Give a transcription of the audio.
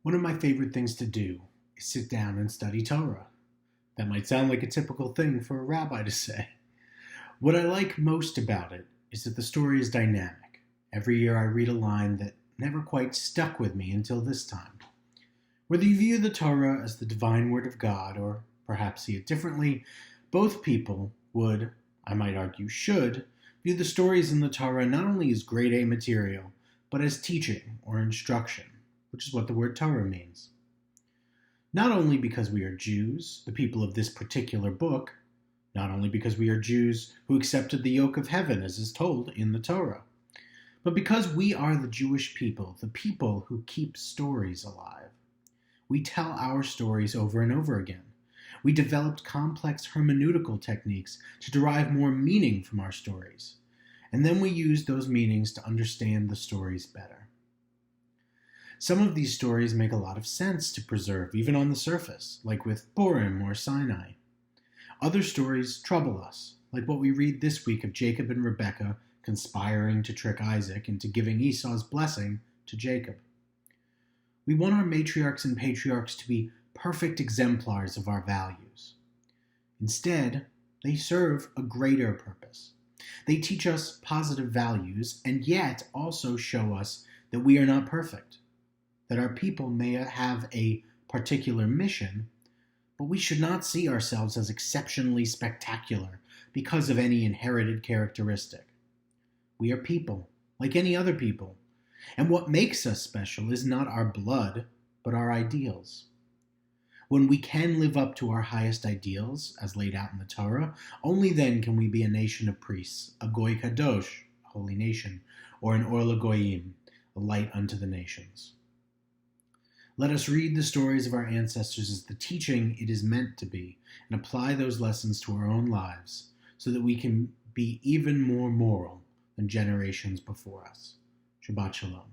One of my favorite things to do is sit down and study Torah. That might sound like a typical thing for a rabbi to say. What I like most about it is that the story is dynamic. Every year I read a line that never quite stuck with me until this time. Whether you view the Torah as the divine word of God, or perhaps see it differently, both people would, I might argue should, view the stories in the Torah not only as grade A material, but as teaching or instruction, which is what the word Torah means. Not only because we are Jews, the people of this particular book, not only because we are Jews who accepted the yoke of heaven as is told in the Torah, but because we are the Jewish people, the people who keep stories alive. We tell our stories over and over again. We developed complex hermeneutical techniques to derive more meaning from our stories, and then we use those meanings to understand the stories better. Some of these stories make a lot of sense to preserve, even on the surface, like with Purim or Sinai. Other stories trouble us, like what we read this week of Jacob and Rebekah conspiring to trick Isaac into giving Esau's blessing to Jacob. We want our matriarchs and patriarchs to be perfect exemplars of our values. Instead, they serve a greater purpose. They teach us positive values and yet also show us that we are not perfect, that our people may have a particular mission, but we should not see ourselves as exceptionally spectacular because of any inherited characteristic. We are people, like any other people, and what makes us special is not our blood, but our ideals. When we can live up to our highest ideals, as laid out in the Torah, only then can we be a nation of priests, a goy kadosh, a holy nation, or an or lagoyim, a light unto the nations. Let us read the stories of our ancestors as the teaching it is meant to be, and apply those lessons to our own lives, so that we can be even more moral than generations before us. Shabbat Shalom.